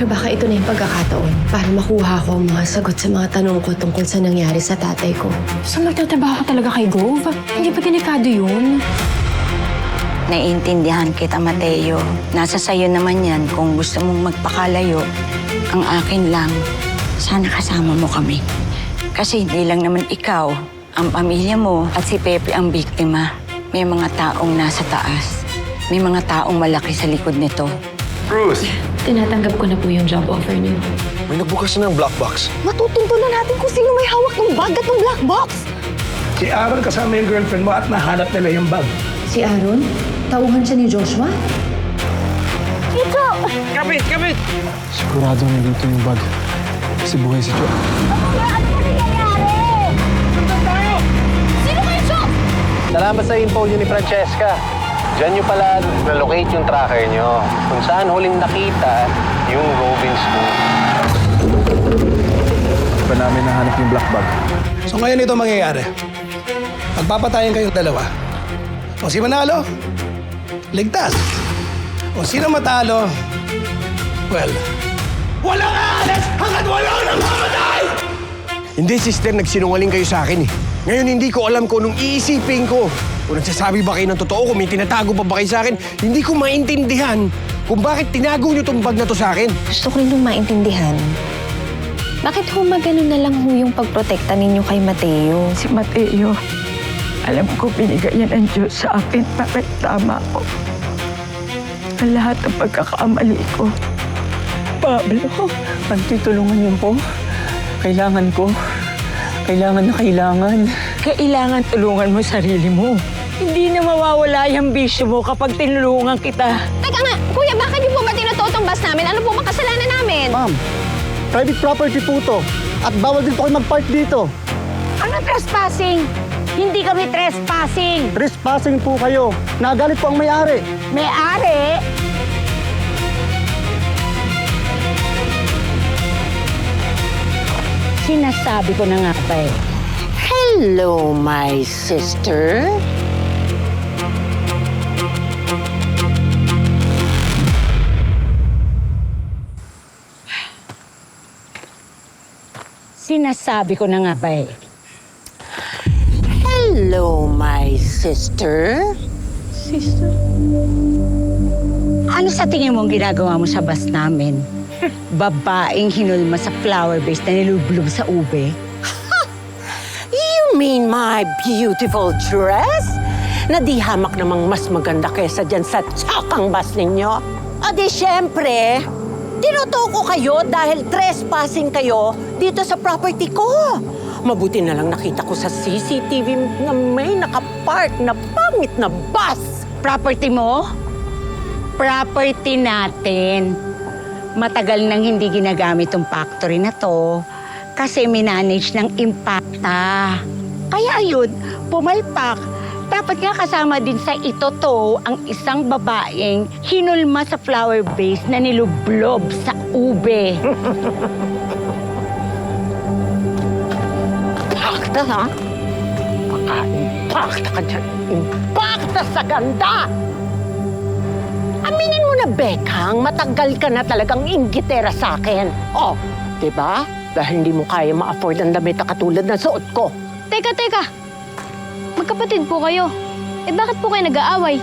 Pero baka ito na yung pagkakataon para makuha ko ang mga sagot sa mga tanong ko tungkol sa nangyari sa tatay ko. So magtatrabaho ka talaga kay Gove? Hindi ba delikado yun? Naiintindihan kita, Mateo. Nasa sayo naman yan kung gusto mong magpakalayo. Ang akin lang, sana kasama mo kami. Kasi hindi lang naman ikaw, ang pamilya mo at si Pepe ang biktima. May mga taong nasa taas. May mga taong malaki sa likod nito. Bruce! Tinatanggap ko na po yung job offer niyo. May nagbukas na ng black box. Matutuntunan natin kung sino may hawak ng bag at ng black box. Si Aaron kasama yung girlfriend mo at nahanap nila yung bag. Si Aaron? Tauhan siya ni Joshua? Kapit! Kapit! Siguradong nandito yung bag. Kasi buhay si Jo. Salamat sa info niyo ni Francesca. Diyan niyo pala na-locate yung tracker niyo. Kung saan huling nakita yung roving school. Pa namin nahanap yung black bag. So ngayon ito mangyayari. Magpapatayin kayong dalawa. Kung si manalo, ligtas. Kung sino matalo, well, walang aalis hanggat walang namamatay! Hindi, sister, nagsinungaling kayo sa akin eh. Ngayon hindi ko alam kung anong iisipin ko. Kung nagsasabi ba kayo ng totoo, kung may tinatago pa ba kayo sa akin, hindi ko maintindihan kung bakit tinago niyo tong bag na to sa akin. Gusto ko rin nung maintindihan. Bakit humaganon na lang ho yung pagprotekta ninyo kay Mateo? Si Mateo, alam ko binigay yan ng Diyos sa akin para tama ko. Ang lahat ng pagkakamali ko. Pablo, pagtutulungan niyo po. Kailangan ko. Kailangan na kailangan. Kailangan tulungan mo sarili mo. Hindi na mawawala yung bisyo mo kapag tinulungan kita. Teka nga, kuya, bakit di po ba tinututumbas namin? Ano po bang kasalanan namin? Ma'am, private property po to. At bawal din po kayo mag-park dito. Ano trespassing? Hindi kami trespassing. Trespassing po kayo. Nagalit po ang may-ari. May-ari? Sinasabi ko na nga ba eh. Hello, my sister. Sinasabi ko na nga ba eh. Hello, my sister. Sister? Ano sa tingin mong ginagawa mo sa bus namin? Babaeng hinulma sa flower base na nilublob sa ube? You mean my beautiful dress? Na di hamak namang mas maganda kesa dyan sa tsakang bus ninyo? O di syempre, tinutuko kayo dahil trespassing kayo dito sa property ko. Mabuti na lang nakita ko sa CCTV na may nakapark na pangit na bus. Property mo? Property natin. Matagal nang hindi ginagamit tong factory na to kasi minanage ng Impacta. Kaya ayun, pumalpak. Dapat nga kasama din sa ito to ang isang babaeng hinulma sa flower base na nilublob sa ube. Impacta, ha? Paka-impacta ka dyan. Impacta sa ganda! Aminin mo na, Bekang, matagal ka na talagang inggitera sa akin. Oh, di ba? Dahil hindi mo kaya ma-afford ang damit na katulad ng suot ko. Teka. Magkapatid po kayo. Eh bakit po kayo nag-aaway?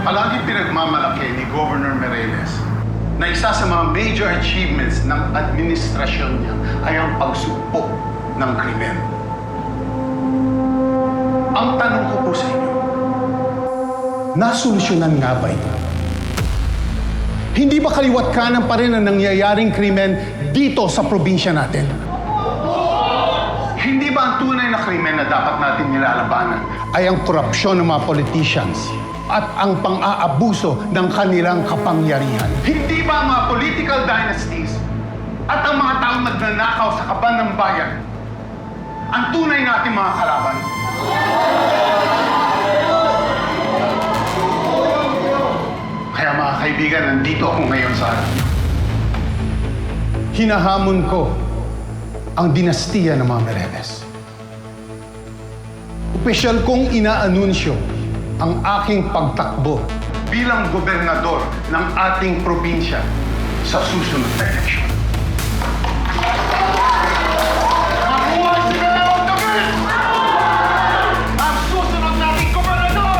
Palaging pinagmamalaki ni Governor Mireles na isa sa mga major achievements ng administrasyon niya ay ang pagsugpo ng krimen. Ang tanong ko po sa inyo, nasolusyonan nga ba ito? Hindi ba kaliwat kanan pa rin ang nangyayaring krimen dito sa probinsya natin? Hindi ba ang tunay na krimen na dapat natin nilalabanan ay ang korupsyon ng mga politicians at ang pang-aabuso ng kanilang kapangyarihan? Hindi ba ang mga political dynasties at ang mga taong nagnanakaw sa kaban ng bayan ang tunay nating mga kalaban? Kaya mga kaibigan, nandito ako ngayon sa harap niyo. Hinahamon ko ang dinastiya ng mga Mireles. Espesyal kong inaanunsyo ang aking pagtakbo bilang gobernador ng ating probinsya sa susunod na eleksyon. Nakuha sila na ang gabi! Ang susunod nating gobernador!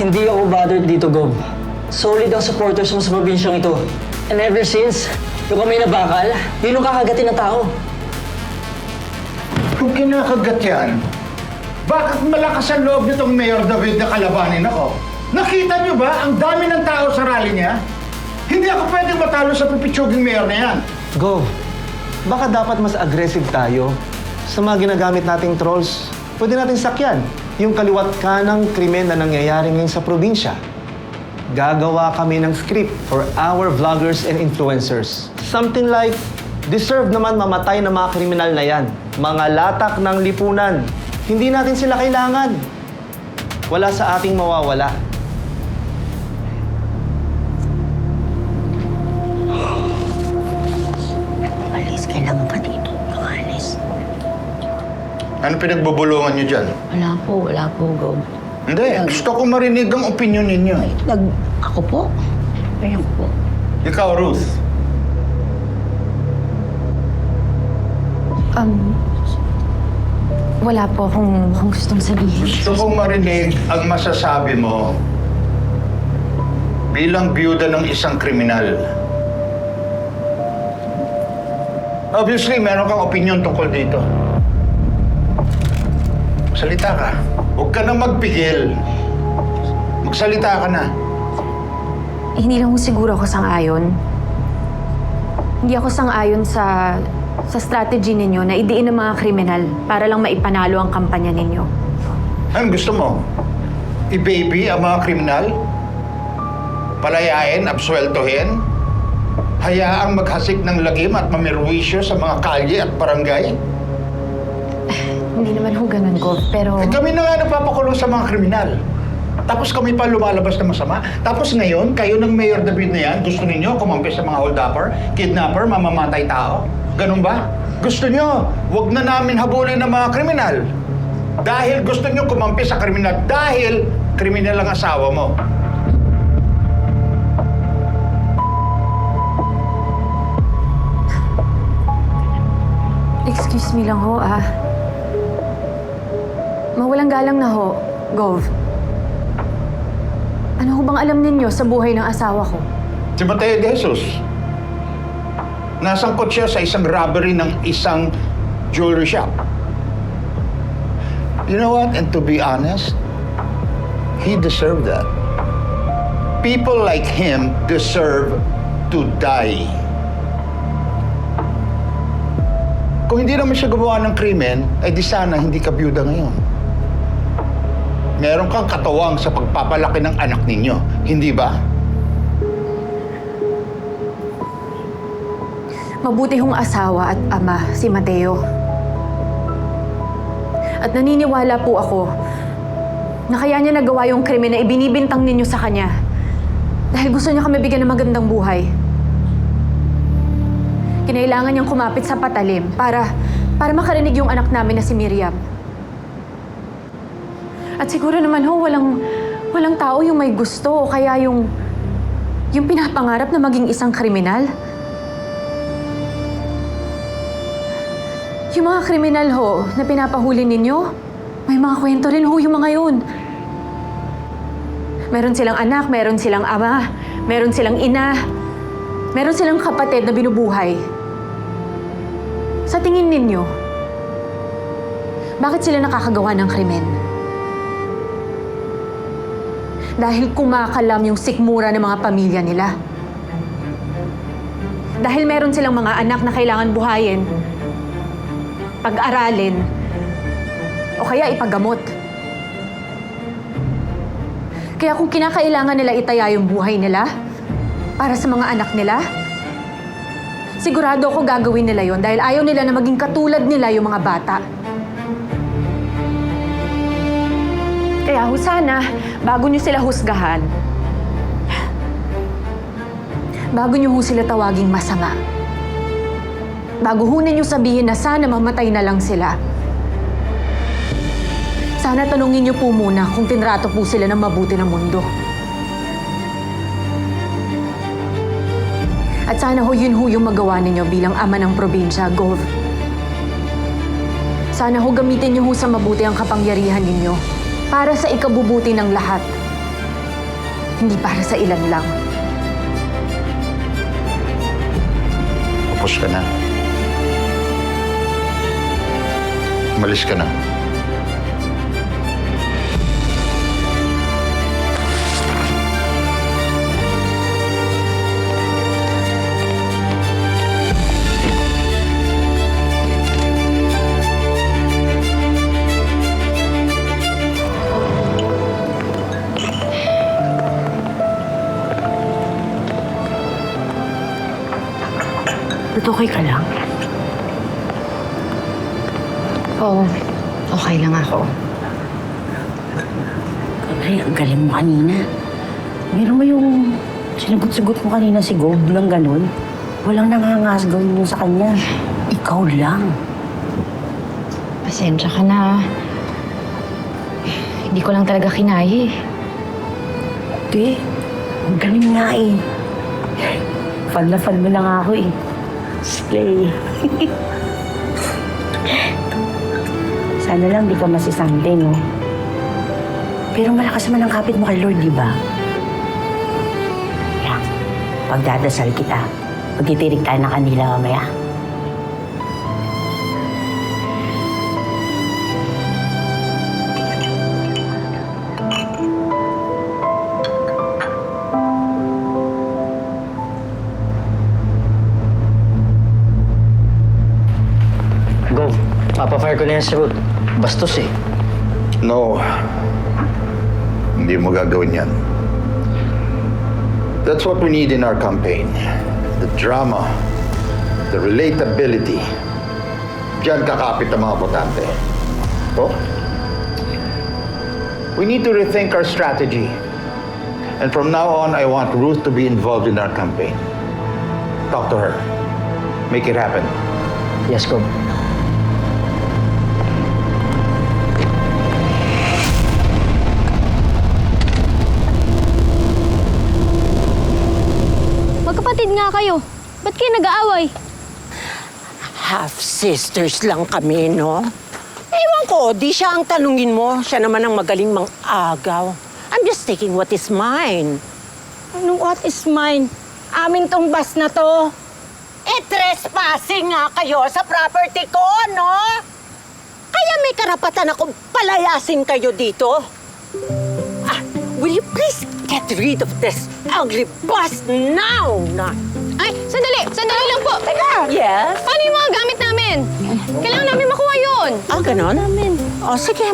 Hindi ako bothered dito, Gob. Solid ang supporters mo sa probinsyang ito. And ever since, yung kami na bakal, yun yung kakagatin ng tao. Kung kinakagat yan, bakit malakas ang loob nitong Mayor David na kalabanin ako? Nakita niyo ba ang dami ng tao sa rally niya? Hindi ako pwedeng matalo sa pipitsuging mayor na yan. Go. Baka dapat mas aggressive tayo sa mga ginagamit nating trolls. Pwede natin sakyan yung kaliwat kanang krimen na nangyayari ngayon sa probinsya. Gagawa kami ng script for our vloggers and influencers. Something like, deserve naman mamatay ng mga kriminal na yan. Mga latak ng lipunan. Hindi natin sila kailangan. Wala sa ating mawawala. Alis, kailangan ka dito. Alis. Ano pinagbubulungan niyo dyan? Wala po, Gob. Hindi, gusto ko marinig ang opinion ninyo. Ako po? Ayun po. Ikaw, Ruth. Wala po akong gustong sabihin. Gusto kong marinig ang masasabi mo bilang biyuda ng isang kriminal. Obviously, meron kang opinion tungkol dito. Salita ka. Huwag ka nang magpigil. Magsalita ka na. Hindi lang siguro ako sang-ayon. Hindi ako sang-ayon sa strategy ninyo na idiin ng mga kriminal para lang maipanalo ang kampanya ninyo. Anong gusto mo? I-baby ang mga kriminal? Palayain, absueltohin? Hayaang maghasik ng lagim at mamirwisyo sa mga kalye at barangay? Hindi naman ho ganun, Gov, pero... Kami na nga napapakulong sa mga kriminal. Tapos kami pa lumalabas na masama. Tapos ngayon, kayo ng Mayor David na yan, gusto ninyo kumampi sa mga hold-upper, kidnapper, mamamatay tao? Ganun ba? Gusto nyo, wag na namin habulin ng mga kriminal. Dahil gusto nyo kumampi sa kriminal. Dahil kriminal ang asawa mo. Excuse me lang ho, Mawalang galang na ho, Gov. Ano ho bang alam ninyo sa buhay ng asawa ko? Si Mateo de Jesus. Nasangkot siya sa isang robbery ng isang jewelry shop. You know what? And to be honest, he deserved that. People like him deserve to die. Kung hindi naman siya gumawa ng krimen, ay di sana hindi ka byuda ngayon. Meron kang katawang sa pagpapalaki ng anak ninyo, hindi ba? Mabuti hong asawa at ama si Mateo. At naniniwala po ako na kaya niya nagawa yung krimen na ibinibintang ninyo sa kanya dahil gusto niya kami bigyan ng magandang buhay. Kinailangan niyang kumapit sa patalim para makarinig yung anak namin na si Miriam. At siguro naman ho, walang tao yung may gusto o kaya yung pinapangarap na maging isang kriminal. Yung mga kriminal ho na pinapahuli ninyo, may mga kwento rin ho yung mga yun. Meron silang anak, meron silang ama, meron silang ina, meron silang kapatid na binubuhay. Sa tingin ninyo, bakit sila nakakagawa ng krimen? Dahil kumakalam yung sikmura ng mga pamilya nila. Dahil meron silang mga anak na kailangan buhayin, pag-aralin, o kaya ipagamot. Kaya kung kinakailangan nila itaya yung buhay nila para sa mga anak nila, sigurado ako gagawin nila yon dahil ayaw nila na maging katulad nila yung mga bata. Kaya ho sana, bago niyo sila husgahan, bago niyo ho sila tawaging masama. Bago ho ninyo sabihin na sana mamatay na lang sila. Sana tanungin niyo po muna kung tinrato po sila ng mabuti ng mundo. At sana ho yun ho yung magawa ninyo bilang ama ng probinsya, Gov. Sana ho gamitin niyo ho sa mabuti ang kapangyarihan ninyo para sa ikabubuti ng lahat. Hindi para sa ilan lang. Tapos ka na. Umalis ka na. Okay ka lang? Oo, okay lang ako. Ay, ang galing mo kanina. Meron mo yung sinagot-sagot mo kanina si Gob ng ganun. Walang nangangasgaw mo sa kanya. Ikaw lang. Pasensya ka na. Hindi ko lang talaga kinaya eh. Hindi. Ang galing nga eh. Fan na fan mo na nga ako eh. Slay. Sana lang di ka masisante, no? Pero malakas naman ang kapit mo kay Lord, di ba? Yan. Pagdadasal kita. Magtitirig tayo ng kanila mamaya. Go. Papa-fire ko na yan si Ruth. Bastos eh. No. Hindi mo gagawin yan. That's what we need in our campaign. The drama. The relatability. Diyan kakapit ang mga botante. Oh? We need to rethink our strategy. And from now on, I want Ruth to be involved in our campaign. Talk to her. Make it happen. Yes, Gob. Magkapatid nga kayo. Ba't kayo nag-aaway? Half-sisters lang kami, no? Ewan ko, di siya ang tanungin mo. Siya naman ang magaling mang-agaw. I'm just taking what is mine. Anong what is mine? Amin tong bus na to. Trespassing nga kayo sa property ko, no? Kaya may karapatan akong palayasin kayo dito. Will you please get rid of this ugly bus now, na? Ay, sandali! Sandali lang po! Teka! Yes? Paano yung mga gamit namin? Kailangan namin makuha yun! Ganon? Sige.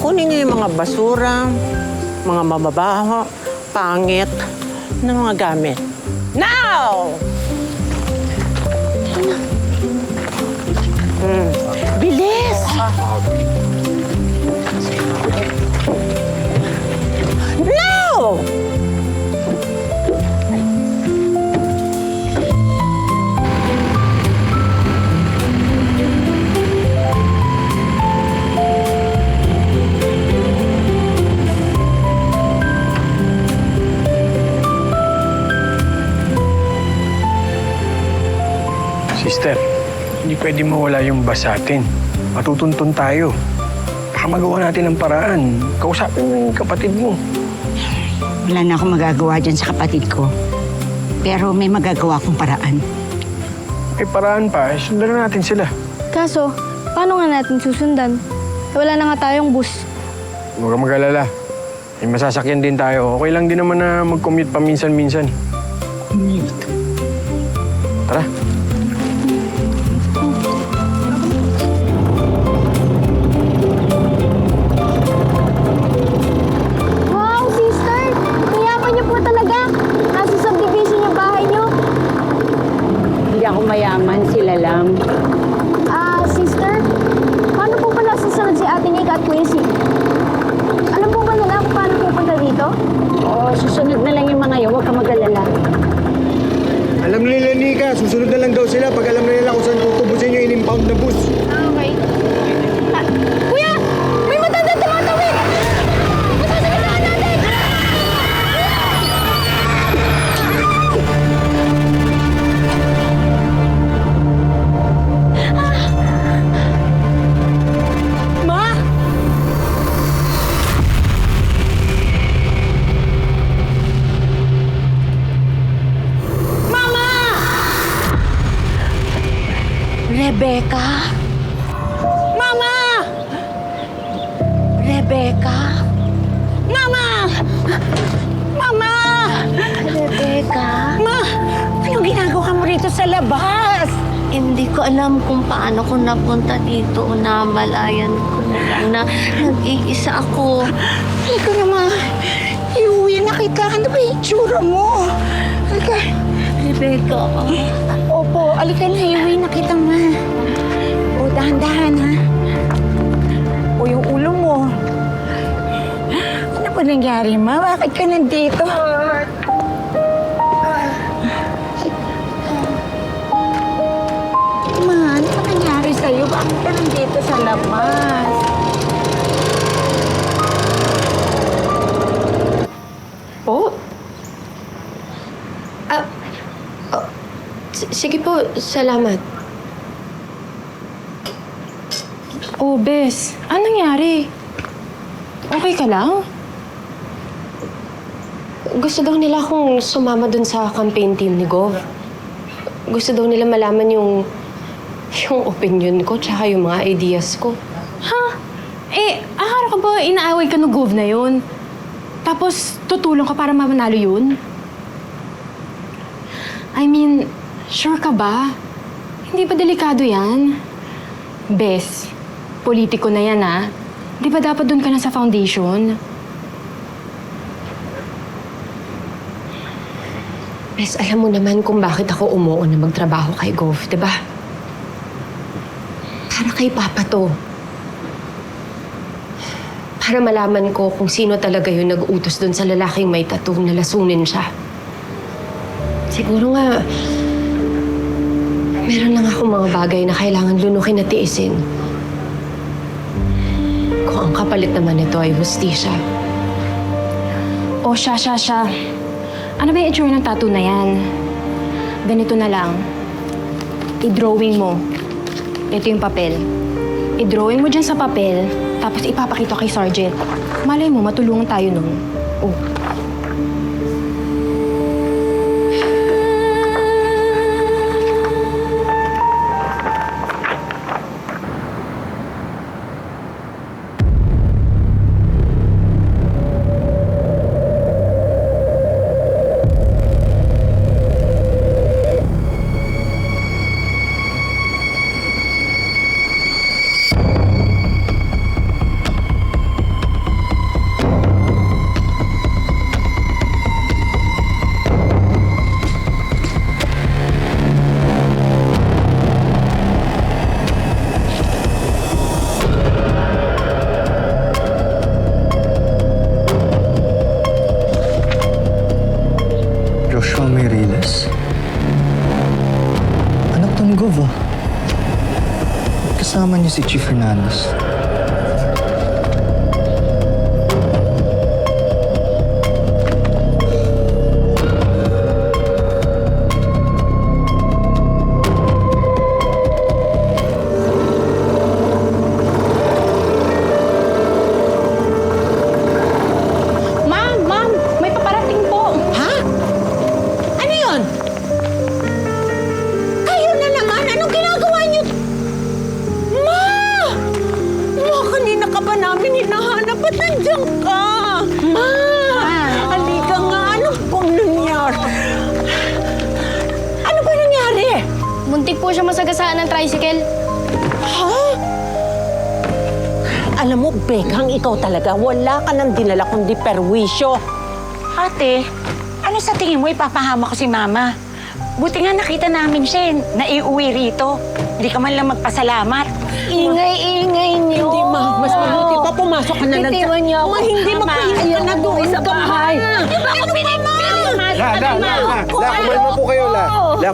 Kunin niyo yung mga basura, mga mababaho, pangit, na mga gamit. Now! Bilis! Now! Sister, hindi pwede mawala yung bus sa atin. Matutuntun tayo. Baka magawa natin ng paraan. Kausapin mo yung kapatid mo. Wala na akong magagawa dyan sa kapatid ko. Pero may magagawa akong paraan. May paraan pa, sundan na natin sila. Kaso, paano nga natin susundan? Wala na nga tayong bus. Huwag kang mag-alala. May masasakyan din tayo. Okay lang din naman na mag-commute paminsan-minsan. Tara. Wow, sister! Kayapan niyo po talaga. Nasa subdivision yung bahay niyo. Hindi ako mayaman, sila lang. Sister, paano po pala susunod si Ate Nika at Kuya Si? Alam po ba nila kung paano pupunta dito? Oo, susunod na lang yung mga yun. Huwag ka mag-alala. Rebecca? Mama! Rebecca? Mama! Mama! Rebecca? Ma! Anong ginagawa mo rito sa labas? Hindi ko alam kung paano ko napunta dito. Namalayan ko na lang na nag-iisa ako. Halika naman. Iuwi na kita. Ano ba yung itsura mo? Halika. Rebecca. Opo, halika na. Iuwi na kita, ma. O, dahan-dahan, ha? O, yung ulo mo. Ano ba nangyari, ma? Bakit ka nandito? Ma, ano ba nangyari sa'yo? Bakit ka nandito sa labas? Po? Sige po, salamat. Oh, Bes. Anong nangyari? Okay ka lang? Gusto daw nila akong sumama dun sa campaign team ni Gov. Gusto daw nila malaman yung opinion ko tsaka yung mga ideas ko. Ha? Eh, akala ka ba inaaway ka ng Gov na yun? Tapos tutulong ka para mamanalo yun? I mean, sure ka ba? Hindi ba delikado yan? Bes, politiko na yan ah. Di ba dapat dun ka na sa foundation? Bes, alam mo naman kung bakit ako umuo na magtrabaho kay Gov, di ba? Para kay Papa to. Para malaman ko kung sino talaga yung nag-utos dun sa lalaking may tattoo na lasunin siya. Siguro nga, meron lang akong mga bagay na kailangan lunukin at tiisin. Kung ang kapalit naman nito ay hustisya. O, siya. Ano ba yung itsura ng tattoo na yan? Ganito na lang. I-drawing mo. Ito yung papel. I-drawing mo dyan sa papel, tapos ipapakita kay Sergeant. Malay mo, matulungan tayo nun. Oh. Joshua Meriles? Anak to ni Gov, ah. Kasama niya si Chief Hernandez. Ma'am! May paparating po! Ha? Ano yun? Kayo na naman! Anong ginagawa niyo? Ma! Ma, kanina ka pa namin hinahanap at nandiyan ka! Ma! Halika nga! Ano pong nangyari? Ano ba nangyari? Muntik po siya masagasaan ng tricycle. Ha? Alam mo, Bekhang, ikaw talaga. Wala ka nang dinala kundi perwisyo. Ate, ano sa tingin mo ipapahama ko si Mama? Buti nga nakita namin siya, naiuwi rito. Hindi ka man lang magpasalamat. Ingay-ingay niyo. Hindi, ma. Mas mabuti pa pumasok ka na lang. Bitiwan niyo ako. Ma, hindi magpahinga ka na doon sa bahay. Di ba ako pinipimasok? Kumalma po kayo,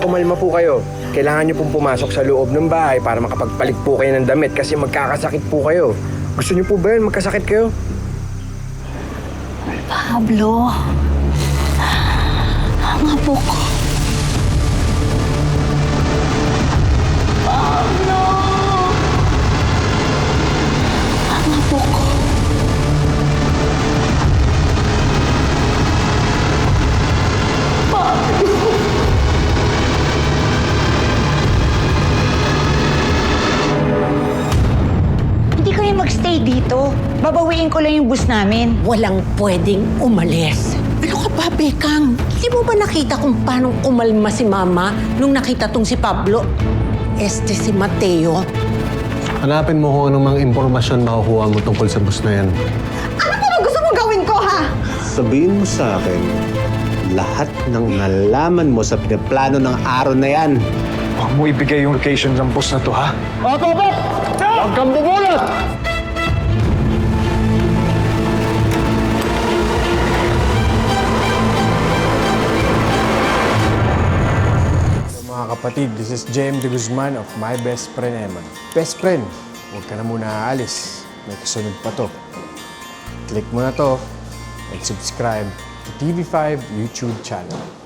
kumalma po kayo. Kailangan niyo pong pumasok sa loob ng bahay para makapagpalit po kayo ng damit kasi magkakasakit po kayo. Gusto niyo po ba yun? Magkasakit kayo? Pablo, ang apo ko. Pablo! Ang apo ko. Pablo! Hintayin ko lang yung bus namin. Walang pwedeng umalis. Ano ka ba, Bekang? Hindi mo ba nakita kung paano kumalma si Mama nung nakita tong si Pablo? Si Mateo. Hanapin mo kung anong mga impormasyon makukuha mo tungkol sa bus na yan. Ano ba gusto mo gawin ko, ha? Sabihin mo sa akin, lahat ng nalaman mo sa pinaplano ng araw na yan. Huwag mo ibigay yung location ng bus na to, ha? Opo! Huwag kang bubulot! Mga kapatid, this is JM De Guzman of My Best Friend Eman. Best friend, huwag ka na muna aalis. May kasunod pa to. Click mo na to and subscribe to TV5 YouTube channel.